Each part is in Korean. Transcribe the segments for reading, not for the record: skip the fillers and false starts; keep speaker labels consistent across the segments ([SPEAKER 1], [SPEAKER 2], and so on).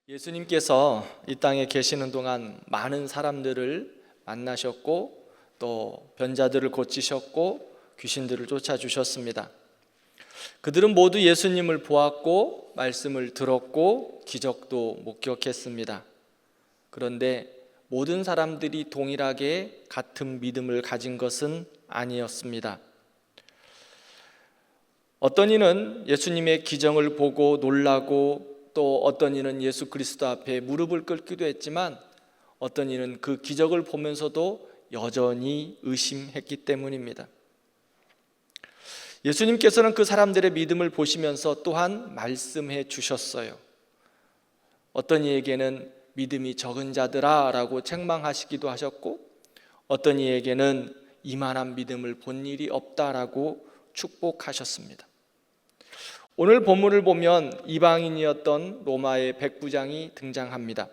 [SPEAKER 1] 예수님께서 이 땅에 계시는 동안 많은 사람들을 만나셨고 또 변자들을 고치셨고 귀신들을 쫓아주셨습니다. 그들은 모두 예수님을 보았고 말씀을 들었고 기적도 목격했습니다. 그런데 모든 사람들이 동일하게 같은 믿음을 가진 것은 아니었습니다. 어떤 이는 예수님의 기적을 보고 놀라고 또 어떤 이는 예수 그리스도 앞에 무릎을 꿇기도 했지만 어떤 이는 그 기적을 보면서도 여전히 의심했기 때문입니다. 예수님께서는 그 사람들의 믿음을 보시면서 또한 말씀해 주셨어요. 어떤 이에게는 믿음이 적은 자들아 라고 책망하시기도 하셨고 어떤 이에게는 이만한 믿음을 본 일이 없다라고 축복하셨습니다. 오늘 본문을 보면 이방인이었던 로마의 백부장이 등장합니다.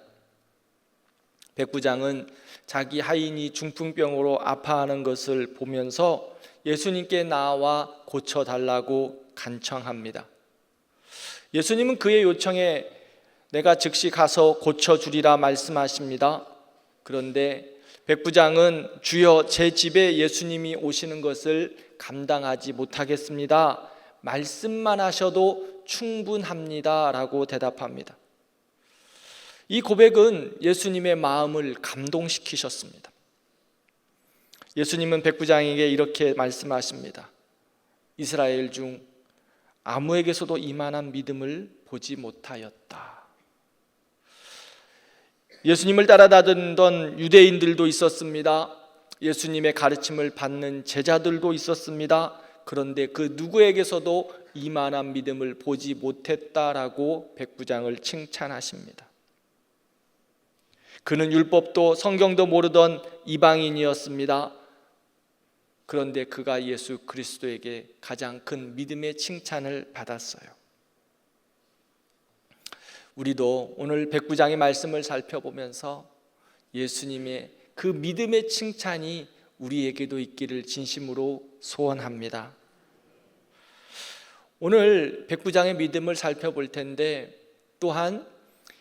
[SPEAKER 1] 백부장은 자기 하인이 중풍병으로 아파하는 것을 보면서 예수님께 나와 고쳐달라고 간청합니다. 예수님은 그의 요청에 내가 즉시 가서 고쳐주리라 말씀하십니다. 그런데 백부장은 주여 제 집에 예수님이 오시는 것을 감당하지 못하겠습니다. 말씀만 하셔도 충분합니다 라고 대답합니다. 이 고백은 예수님의 마음을 감동시키셨습니다. 예수님은 백부장에게 이렇게 말씀하십니다. 이스라엘 중 아무에게서도 이만한 믿음을 보지 못하였다. 예수님을 따라다니던 유대인들도 있었습니다. 예수님의 가르침을 받는 제자들도 있었습니다. 그런데 그 누구에게서도 이만한 믿음을 보지 못했다라고 백부장을 칭찬하십니다. 그는 율법도 성경도 모르던 이방인이었습니다. 그런데 그가 예수 그리스도에게 가장 큰 믿음의 칭찬을 받았어요. 우리도 오늘 백부장의 말씀을 살펴보면서 예수님의 그 믿음의 칭찬이 우리에게도 있기를 진심으로 소원합니다. 오늘 백부장의 믿음을 살펴볼 텐데 또한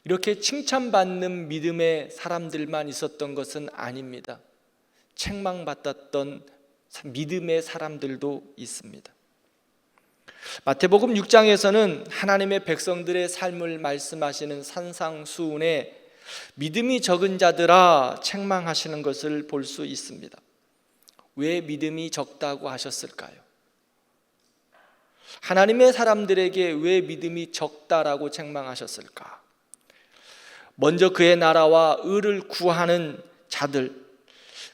[SPEAKER 1] 이렇게 칭찬받는 믿음의 사람들만 있었던 것은 아닙니다. 책망받았던 믿음의 사람들도 있습니다. 마태복음 6장에서는 하나님의 백성들의 삶을 말씀하시는 산상수훈에 믿음이 적은 자들아 책망하시는 것을 볼 수 있습니다. 왜 믿음이 적다고 하셨을까요? 하나님의 사람들에게 왜 믿음이 적다라고 책망하셨을까? 먼저 그의 나라와 의를 구하는 자들,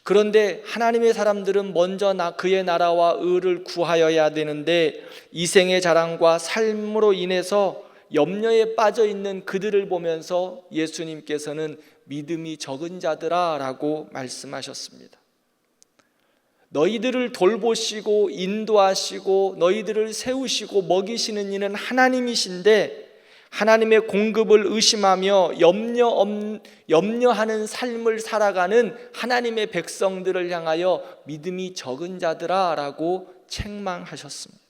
[SPEAKER 1] 그런데 하나님의 사람들은 먼저 그의 나라와 의를 구하여야 되는데 이생의 자랑과 삶으로 인해서 염려에 빠져 있는 그들을 보면서 예수님께서는 믿음이 적은 자들아 라고 말씀하셨습니다. 너희들을 돌보시고 인도하시고 너희들을 세우시고 먹이시는 이는 하나님이신데 하나님의 공급을 의심하며 염려하는 삶을 살아가는 하나님의 백성들을 향하여 믿음이 적은 자들아 라고 책망하셨습니다.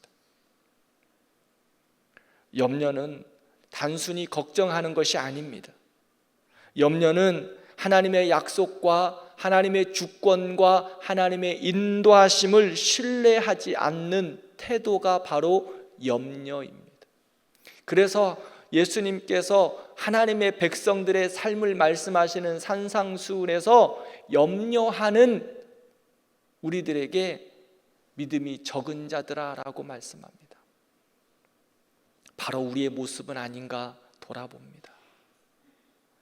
[SPEAKER 1] 염려는 단순히 걱정하는 것이 아닙니다. 염려는 하나님의 약속과 하나님의 주권과 하나님의 인도하심을 신뢰하지 않는 태도가 바로 염려입니다. 그래서 예수님께서 하나님의 백성들의 삶을 말씀하시는 산상수훈에서 염려하는 우리들에게 믿음이 적은 자들아 라고 말씀합니다. 바로 우리의 모습은 아닌가 돌아봅니다.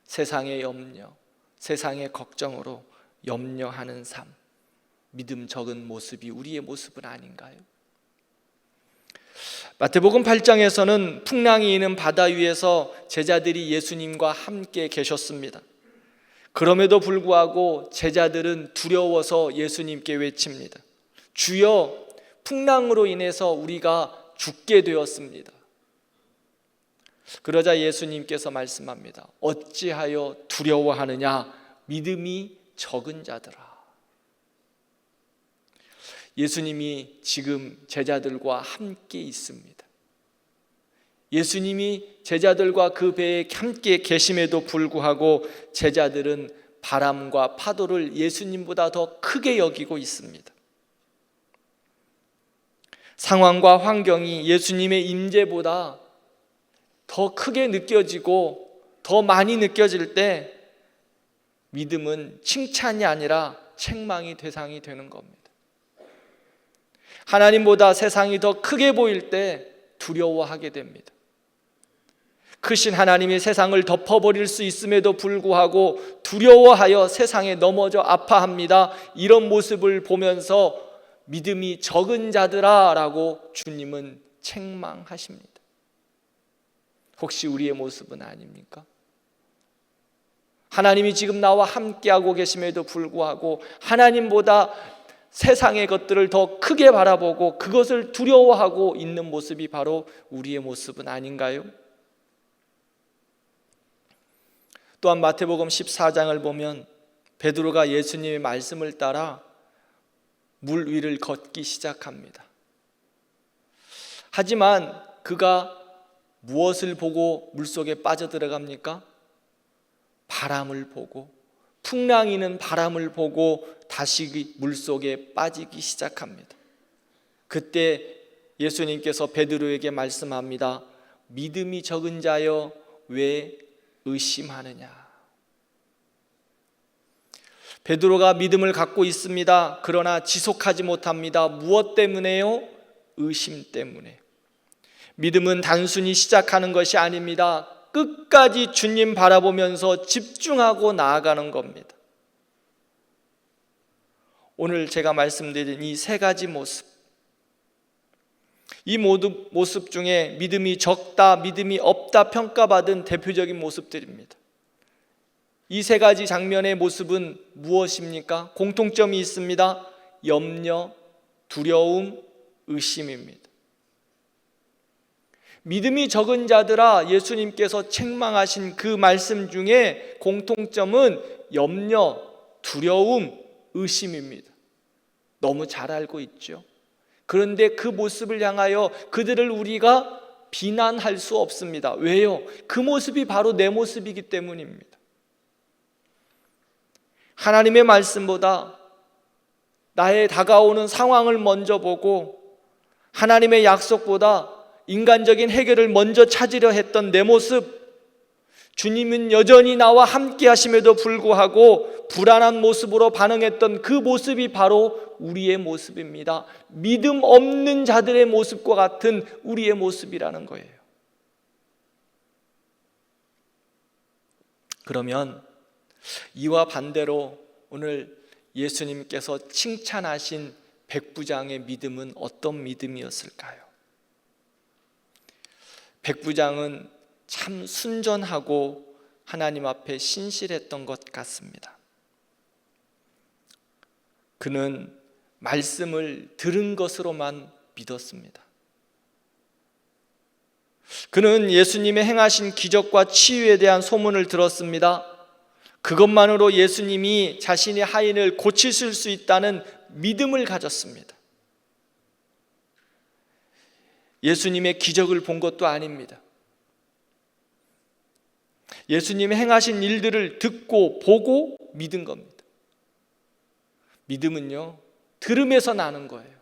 [SPEAKER 1] 세상의 염려, 세상의 걱정으로 염려하는 삶, 믿음 적은 모습이 우리의 모습은 아닌가요? 마태복음 8장에서는 풍랑이 있는 바다 위에서 제자들이 예수님과 함께 계셨습니다. 그럼에도 불구하고 제자들은 두려워서 예수님께 외칩니다. 주여, 풍랑으로 인해서 우리가 죽게 되었습니다. 그러자 예수님께서 말씀합니다. 어찌하여 두려워하느냐? 믿음이 적은 자들아. 예수님이 지금 제자들과 함께 있습니다. 예수님이 제자들과 그 배에 함께 계심에도 불구하고 제자들은 바람과 파도를 예수님보다 더 크게 여기고 있습니다. 상황과 환경이 예수님의 임재보다 더 크게 느껴지고 더 많이 느껴질 때 믿음은 칭찬이 아니라 책망이 대상이 되는 겁니다. 하나님보다 세상이 더 크게 보일 때 두려워하게 됩니다. 크신 하나님이 세상을 덮어버릴 수 있음에도 불구하고 두려워하여 세상에 넘어져 아파합니다. 이런 모습을 보면서 믿음이 적은 자들아 라고 주님은 책망하십니다. 혹시 우리의 모습은 아닙니까? 하나님이 지금 나와 함께하고 계심에도 불구하고 하나님보다 세상의 것들을 더 크게 바라보고 그것을 두려워하고 있는 모습이 바로 우리의 모습은 아닌가요? 또한 마태복음 14장을 보면 베드로가 예수님의 말씀을 따라 물 위를 걷기 시작합니다. 하지만 그가 무엇을 보고 물속에 빠져들어갑니까? 바람을 보고, 풍랑이는 바람을 보고 다시 물속에 빠지기 시작합니다. 그때 예수님께서 베드로에게 말씀합니다. 믿음이 적은 자여 왜 의심하느냐? 베드로가 믿음을 갖고 있습니다. 그러나 지속하지 못합니다. 무엇 때문에요? 의심 때문에. 믿음은 단순히 시작하는 것이 아닙니다. 끝까지 주님 바라보면서 집중하고 나아가는 겁니다. 오늘 제가 말씀드린 이 세 가지 모습, 이 모든 모습 중에 믿음이 적다, 믿음이 없다 평가받은 대표적인 모습들입니다. 이 세 가지 장면의 모습은 무엇입니까? 공통점이 있습니다. 염려, 두려움, 의심입니다. 믿음이 적은 자들아, 예수님께서 책망하신 그 말씀 중에 공통점은 염려, 두려움, 의심입니다. 너무 잘 알고 있죠. 그런데 그 모습을 향하여 그들을 우리가 비난할 수 없습니다. 왜요? 그 모습이 바로 내 모습이기 때문입니다. 하나님의 말씀보다 나의 다가오는 상황을 먼저 보고 하나님의 약속보다 인간적인 해결을 먼저 찾으려 했던 내 모습, 주님은 여전히 나와 함께 하심에도 불구하고 불안한 모습으로 반응했던 그 모습이 바로 우리의 모습입니다. 믿음 없는 자들의 모습과 같은 우리의 모습이라는 거예요. 그러면 이와 반대로 오늘 예수님께서 칭찬하신 백부장의 믿음은 어떤 믿음이었을까요? 백부장은 참 순전하고 하나님 앞에 신실했던 것 같습니다. 그는 말씀을 들은 것으로만 믿었습니다. 그는 예수님의 행하신 기적과 치유에 대한 소문을 들었습니다. 그것만으로 예수님이 자신의 하인을 고치실 수 있다는 믿음을 가졌습니다. 예수님의 기적을 본 것도 아닙니다. 예수님의 행하신 일들을 듣고 보고 믿은 겁니다. 믿음은요, 들음에서 나는 거예요.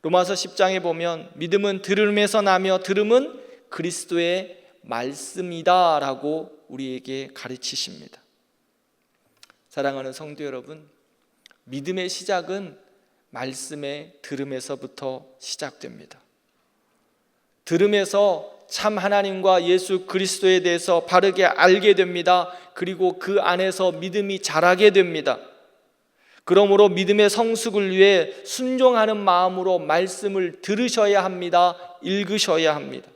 [SPEAKER 1] 로마서 10장에 보면 믿음은 들음에서 나며 들음은 그리스도의 말씀이다 라고 우리에게 가르치십니다. 사랑하는 성도 여러분, 믿음의 시작은 말씀의 들음에서부터 시작됩니다. 들음에서 참 하나님과 예수 그리스도에 대해서 바르게 알게 됩니다. 그리고 그 안에서 믿음이 자라게 됩니다. 그러므로 믿음의 성숙을 위해 순종하는 마음으로 말씀을 들으셔야 합니다. 읽으셔야 합니다.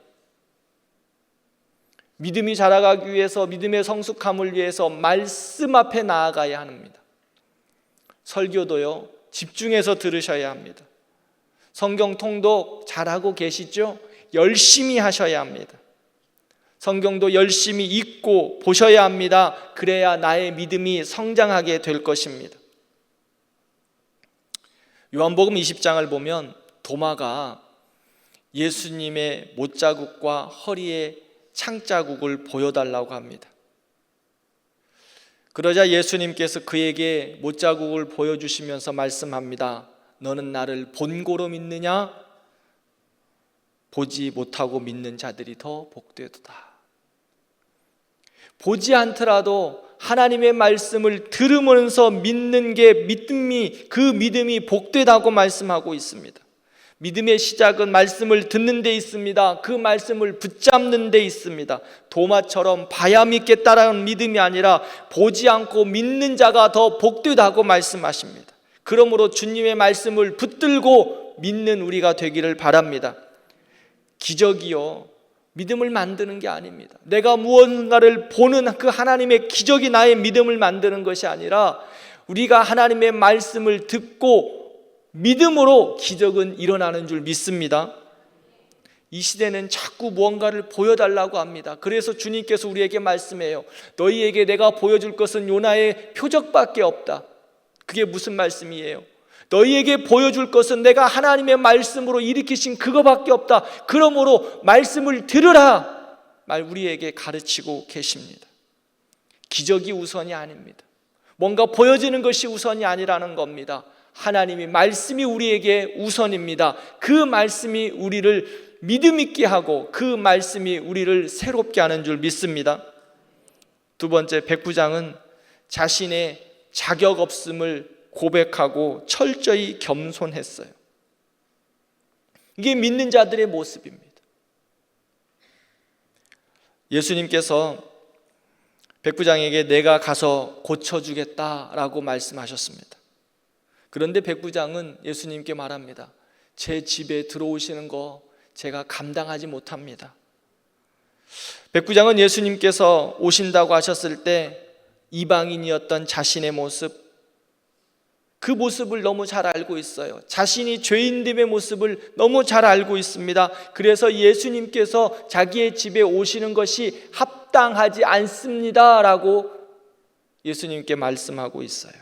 [SPEAKER 1] 믿음이 자라가기 위해서, 믿음의 성숙함을 위해서 말씀 앞에 나아가야 합니다. 설교도요, 집중해서 들으셔야 합니다. 성경 통독 잘하고 계시죠? 열심히 하셔야 합니다. 성경도 열심히 읽고 보셔야 합니다. 그래야 나의 믿음이 성장하게 될 것입니다. 요한복음 20장을 보면 도마가 예수님의 못자국과 허리에 창자국을 보여달라고 합니다. 그러자 예수님께서 그에게 못자국을 보여주시면서 말씀합니다. 너는 나를 본고로 믿느냐? 보지 못하고 믿는 자들이 더 복되도다. 보지 않더라도 하나님의 말씀을 들으면서 믿는 게 그 믿음이 복되다고 말씀하고 있습니다. 믿음의 시작은 말씀을 듣는 데 있습니다. 그 말씀을 붙잡는 데 있습니다. 도마처럼 봐야 믿겠다라는 믿음이 아니라 보지 않고 믿는 자가 더 복되다고 말씀하십니다. 그러므로 주님의 말씀을 붙들고 믿는 우리가 되기를 바랍니다. 기적이요, 믿음을 만드는 게 아닙니다. 내가 무언가를 보는 그 하나님의 기적이 나의 믿음을 만드는 것이 아니라 우리가 하나님의 말씀을 듣고 믿음으로 기적은 일어나는 줄 믿습니다. 이 시대는 자꾸 무언가를 보여달라고 합니다. 그래서 주님께서 우리에게 말씀해요. 너희에게 내가 보여줄 것은 요나의 표적밖에 없다. 그게 무슨 말씀이에요? 너희에게 보여줄 것은 내가 하나님의 말씀으로 일으키신 그거밖에 없다. 그러므로 말씀을 들으라 말 우리에게 가르치고 계십니다. 기적이 우선이 아닙니다. 뭔가 보여지는 것이 우선이 아니라는 겁니다. 하나님의 말씀이 우리에게 우선입니다. 그 말씀이 우리를 믿음 있게 하고 그 말씀이 우리를 새롭게 하는 줄 믿습니다. 두 번째, 백부장은 자신의 자격 없음을 고백하고 철저히 겸손했어요. 이게 믿는 자들의 모습입니다. 예수님께서 백부장에게 내가 가서 고쳐주겠다라고 말씀하셨습니다. 그런데 백부장은 예수님께 말합니다. 제 집에 들어오시는 거 제가 감당하지 못합니다. 백부장은 예수님께서 오신다고 하셨을 때 이방인이었던 자신의 모습, 그 모습을 너무 잘 알고 있어요. 자신이 죄인됨의 모습을 너무 잘 알고 있습니다. 그래서 예수님께서 자기의 집에 오시는 것이 합당하지 않습니다 라고 예수님께 말씀하고 있어요.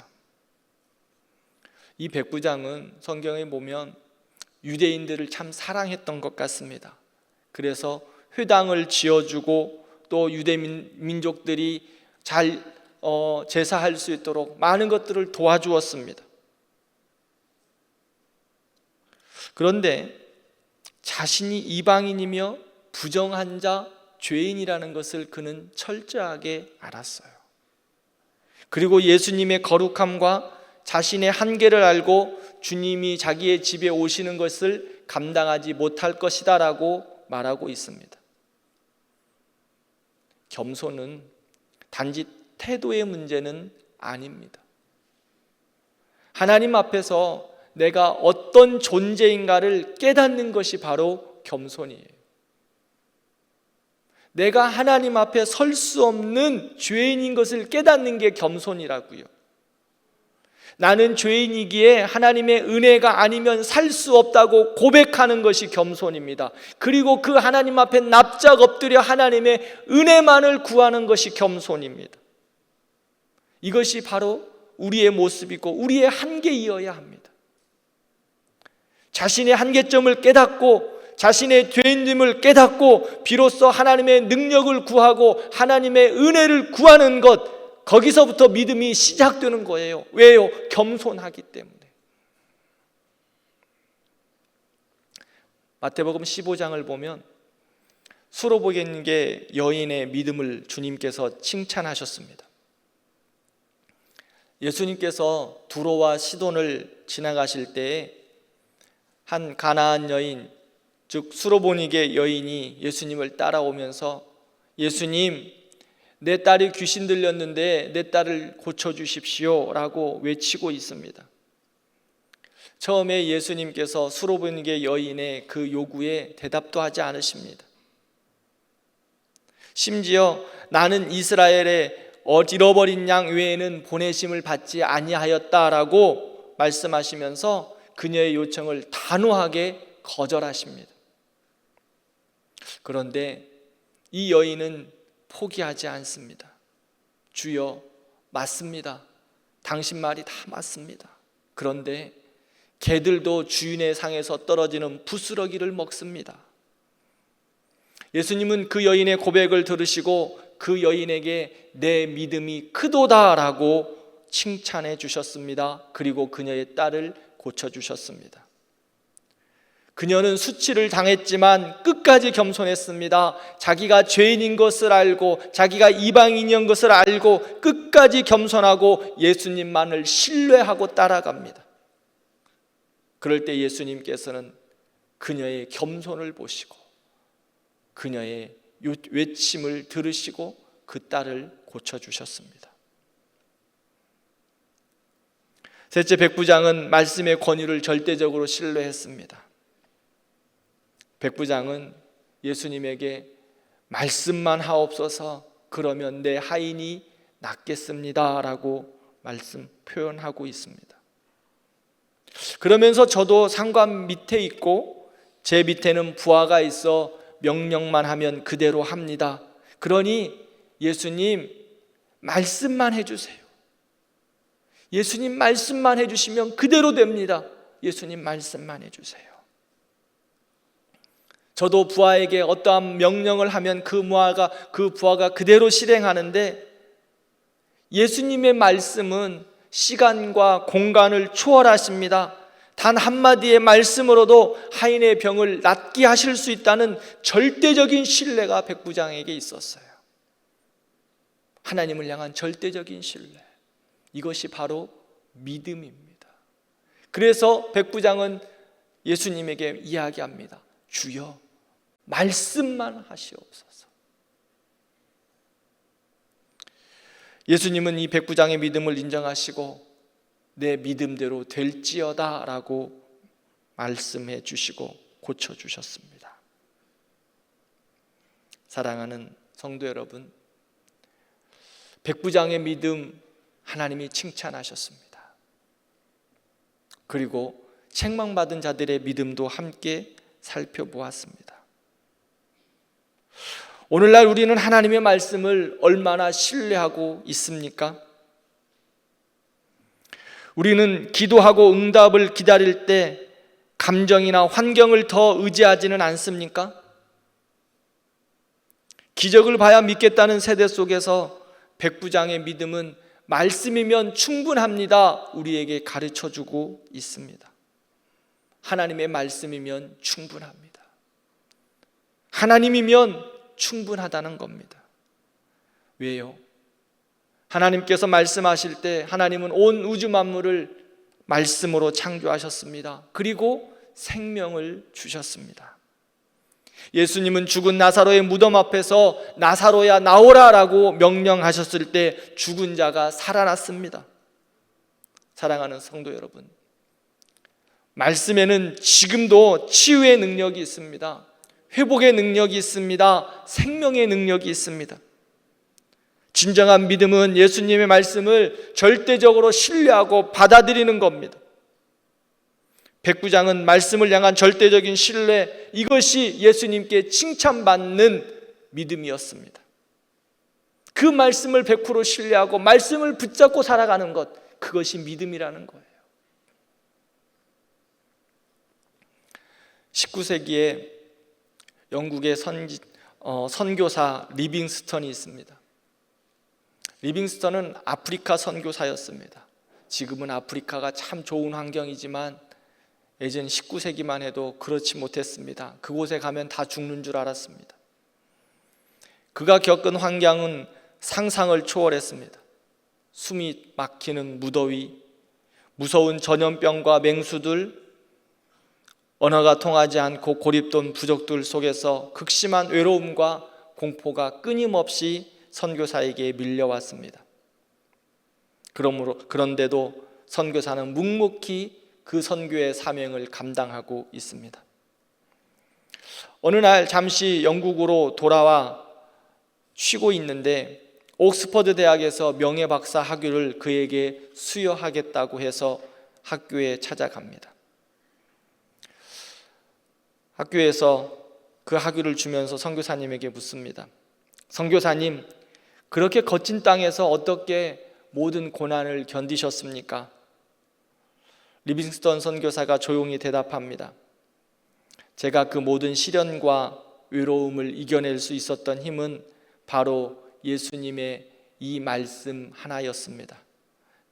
[SPEAKER 1] 이 백부장은 성경에 보면 유대인들을 참 사랑했던 것 같습니다. 그래서 회당을 지어주고 또 유대 민족들이 잘 제사할 수 있도록 많은 것들을 도와주었습니다. 그런데 자신이 이방인이며 부정한 자, 죄인이라는 것을 그는 철저하게 알았어요. 그리고 예수님의 거룩함과 자신의 한계를 알고 주님이 자기의 집에 오시는 것을 감당하지 못할 것이다 라고 말하고 있습니다. 겸손은 단지 태도의 문제는 아닙니다. 하나님 앞에서 내가 어떤 존재인가를 깨닫는 것이 바로 겸손이에요. 내가 하나님 앞에 설 수 없는 죄인인 것을 깨닫는 게 겸손이라고요. 나는 죄인이기에 하나님의 은혜가 아니면 살 수 없다고 고백하는 것이 겸손입니다. 그리고 그 하나님 앞에 납작 엎드려 하나님의 은혜만을 구하는 것이 겸손입니다. 이것이 바로 우리의 모습이고 우리의 한계이어야 합니다. 자신의 한계점을 깨닫고 자신의 죄인됨을 깨닫고 비로소 하나님의 능력을 구하고 하나님의 은혜를 구하는 것, 거기서부터 믿음이 시작되는 거예요. 왜요? 겸손하기 때문에. 마태복음 15장을 보면 수로보겐게 여인의 믿음을 주님께서 칭찬하셨습니다. 예수님께서 두로와 시돈을 지나가실 때에 한 가나안 여인, 즉 수로보니게 여인이 예수님을 따라오면서 예수님, 내 딸이 귀신 들렸는데 내 딸을 고쳐주십시오 라고 외치고 있습니다. 처음에 예수님께서 수로보니게 여인의 그 요구에 대답도 하지 않으십니다. 심지어 나는 이스라엘의 잃어버린 양 외에는 보내심을 받지 아니하였다라고 말씀하시면서 그녀의 요청을 단호하게 거절하십니다. 그런데 이 여인은 포기하지 않습니다. 주여, 맞습니다. 당신 말이 다 맞습니다. 그런데 개들도 주인의 상에서 떨어지는 부스러기를 먹습니다. 예수님은 그 여인의 고백을 들으시고 그 여인에게 내 믿음이 크도다라고 칭찬해 주셨습니다. 그리고 그녀의 딸을 고쳐주셨습니다. 그녀는 수치를 당했지만 끝까지 겸손했습니다. 자기가 죄인인 것을 알고 자기가 이방인인 것을 알고 끝까지 겸손하고 예수님만을 신뢰하고 따라갑니다. 그럴 때 예수님께서는 그녀의 겸손을 보시고 그녀의 외침을 들으시고 그 딸을 고쳐주셨습니다. 셋째, 백부장은 말씀의 권위를 절대적으로 신뢰했습니다. 백부장은 예수님에게 말씀만 하옵소서, 그러면 내 하인이 낫겠습니다 라고 말씀 표현하고 있습니다. 그러면서 저도 상관 밑에 있고 제 밑에는 부하가 있어 명령만 하면 그대로 합니다. 그러니 예수님 말씀만 해주세요. 예수님 말씀만 해주시면 그대로 됩니다. 예수님 말씀만 해주세요. 저도 부하에게 어떠한 명령을 하면 그 부하가 그대로 실행하는데 예수님의 말씀은 시간과 공간을 초월하십니다. 단 한마디의 말씀으로도 하인의 병을 낫게 하실 수 있다는 절대적인 신뢰가 백부장에게 있었어요. 하나님을 향한 절대적인 신뢰, 이것이 바로 믿음입니다. 그래서 백부장은 예수님에게 이야기합니다. 주여, 말씀만 하시옵소서. 예수님은 이 백부장의 믿음을 인정하시고 내 믿음대로 될지어다 라고 말씀해 주시고 고쳐주셨습니다. 사랑하는 성도 여러분, 백부장의 믿음 하나님이 칭찬하셨습니다. 그리고 책망받은 자들의 믿음도 함께 살펴보았습니다. 오늘날 우리는 하나님의 말씀을 얼마나 신뢰하고 있습니까? 우리는 기도하고 응답을 기다릴 때 감정이나 환경을 더 의지하지는 않습니까? 기적을 봐야 믿겠다는 세대 속에서 백부장의 믿음은 말씀이면 충분합니다, 우리에게 가르쳐주고 있습니다. 하나님의 말씀이면 충분합니다. 하나님이면 충분하다는 겁니다. 왜요? 하나님께서 말씀하실 때 하나님은 온 우주 만물을 말씀으로 창조하셨습니다. 그리고 생명을 주셨습니다. 예수님은 죽은 나사로의 무덤 앞에서 나사로야 나오라라고 명령하셨을 때 죽은 자가 살아났습니다. 사랑하는 성도 여러분, 말씀에는 지금도 치유의 능력이 있습니다. 회복의 능력이 있습니다. 생명의 능력이 있습니다. 진정한 믿음은 예수님의 말씀을 절대적으로 신뢰하고 받아들이는 겁니다. 백부장은 말씀을 향한 절대적인 신뢰, 이것이 예수님께 칭찬받는 믿음이었습니다. 그 말씀을 100% 신뢰하고 말씀을 붙잡고 살아가는 것, 그것이 믿음이라는 거예요. 19세기에 영국의 선교사 리빙스턴이 있습니다. 리빙스턴은 아프리카 선교사였습니다. 지금은 아프리카가 참 좋은 환경이지만 예전 19세기만 해도 그렇지 못했습니다. 그곳에 가면 다 죽는 줄 알았습니다. 그가 겪은 환경은 상상을 초월했습니다. 숨이 막히는 무더위, 무서운 전염병과 맹수들, 언어가 통하지 않고 고립된 부족들 속에서 극심한 외로움과 공포가 끊임없이 선교사에게 밀려왔습니다. 그런데도 선교사는 묵묵히 그 선교의 사명을 감당하고 있습니다. 어느 날 잠시 영국으로 돌아와 쉬고 있는데 옥스퍼드 대학에서 명예박사 학위를 그에게 수여하겠다고 해서 학교에 찾아갑니다. 학교에서 그 학위를 주면서 선교사님에게 묻습니다. 선교사님, 그렇게 거친 땅에서 어떻게 모든 고난을 견디셨습니까? 리빙스턴 선교사가 조용히 대답합니다. 제가 그 모든 시련과 외로움을 이겨낼 수 있었던 힘은 바로 예수님의 이 말씀 하나였습니다.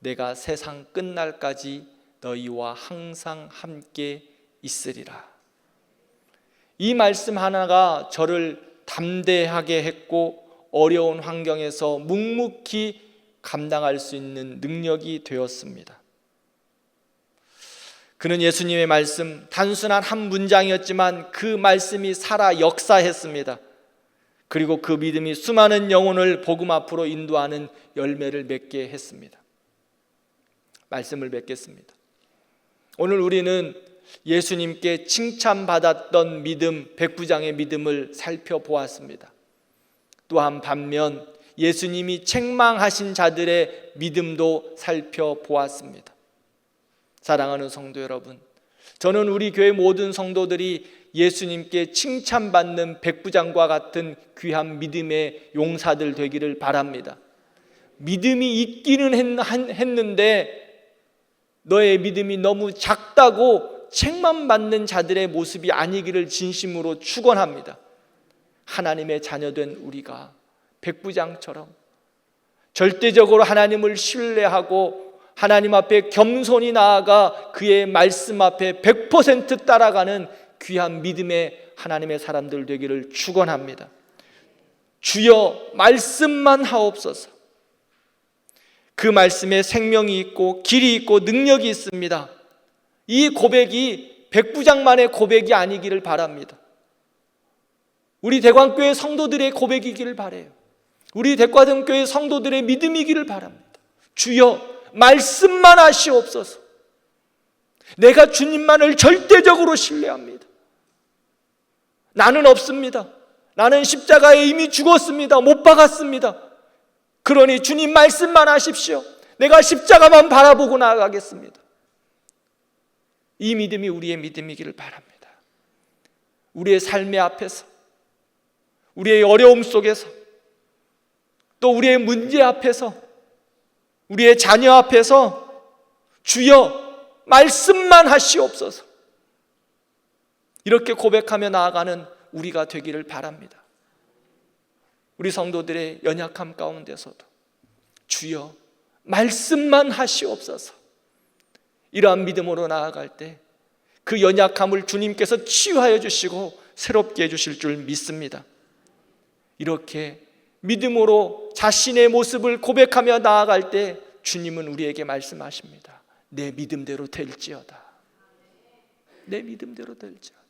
[SPEAKER 1] 내가 세상 끝날까지 너희와 항상 함께 있으리라. 이 말씀 하나가 저를 담대하게 했고 어려운 환경에서 묵묵히 감당할 수 있는 능력이 되었습니다. 그는 예수님의 말씀, 단순한 한 문장이었지만 그 말씀이 살아 역사했습니다. 그리고 그 믿음이 수많은 영혼을 복음 앞으로 인도하는 열매를 맺게 했습니다. 말씀을 맺겠습니다. 오늘 우리는 예수님께 칭찬받았던 믿음, 백부장의 믿음을 살펴보았습니다. 또한 반면 예수님이 책망하신 자들의 믿음도 살펴보았습니다. 사랑하는 성도 여러분, 저는 우리 교회 모든 성도들이 예수님께 칭찬받는 백부장과 같은 귀한 믿음의 용사들 되기를 바랍니다. 믿음이 있기는 했는데 너의 믿음이 너무 작다고 책망받는 자들의 모습이 아니기를 진심으로 축원합니다. 하나님의 자녀된 우리가 백부장처럼 절대적으로 하나님을 신뢰하고 하나님 앞에 겸손히 나아가 그의 말씀 앞에 100% 따라가는 귀한 믿음의 하나님의 사람들 되기를 축원합니다. 주여 말씀만 하옵소서. 그 말씀에 생명이 있고 길이 있고 능력이 있습니다. 이 고백이 백부장만의 고백이 아니기를 바랍니다. 우리 대광교회 성도들의 고백이기를 바라요. 우리 대광교회 성도들의 믿음이기를 바랍니다. 주여 말씀만 하시옵소서. 내가 주님만을 절대적으로 신뢰합니다. 나는 없습니다. 나는 십자가에 이미 죽었습니다. 못 박았습니다. 그러니 주님 말씀만 하십시오. 내가 십자가만 바라보고 나아가겠습니다. 이 믿음이 우리의 믿음이기를 바랍니다. 우리의 삶의 앞에서, 우리의 어려움 속에서, 또 우리의 문제 앞에서, 우리의 자녀 앞에서 주여 말씀만 하시옵소서. 이렇게 고백하며 나아가는 우리가 되기를 바랍니다. 우리 성도들의 연약함 가운데서도 주여 말씀만 하시옵소서. 이러한 믿음으로 나아갈 때 그 연약함을 주님께서 치유하여 주시고 새롭게 해주실 줄 믿습니다. 이렇게 믿음으로 자신의 모습을 고백하며 나아갈 때 주님은 우리에게 말씀하십니다. 내 믿음대로 될지어다. 내 믿음대로 될지어다.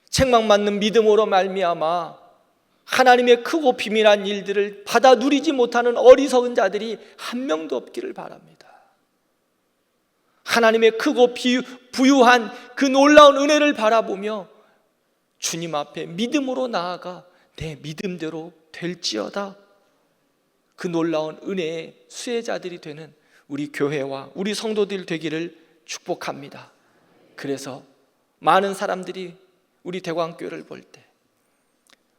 [SPEAKER 1] 책망받는 믿음으로 말미암아 하나님의 크고 비밀한 일들을 받아 누리지 못하는 어리석은 자들이 한 명도 없기를 바랍니다. 하나님의 크고 부유한 그 놀라운 은혜를 바라보며 주님 앞에 믿음으로 나아가 내 믿음대로 될지어다. 그 놀라운 은혜의 수혜자들이 되는 우리 교회와 우리 성도들 되기를 축복합니다. 그래서 많은 사람들이 우리 대광교회를 볼 때,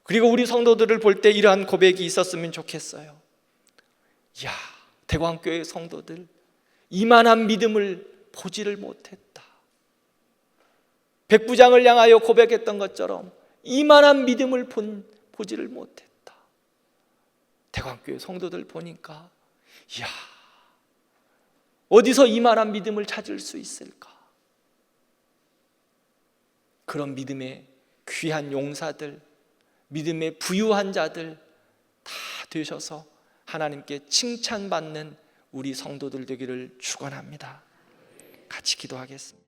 [SPEAKER 1] 그리고 우리 성도들을 볼 때 이러한 고백이 있었으면 좋겠어요. 야, 대광교회 성도들 이만한 믿음을 보지를 못했다. 백부장을 향하여 고백했던 것처럼 이만한 믿음을 보지를 못했다. 대광교회 성도들 보니까 이야, 어디서 이만한 믿음을 찾을 수 있을까? 그런 믿음의 귀한 용사들, 믿음의 부유한 자들 다 되셔서 하나님께 칭찬받는 우리 성도들 되기를 축원합니다. 같이 기도하겠습니다.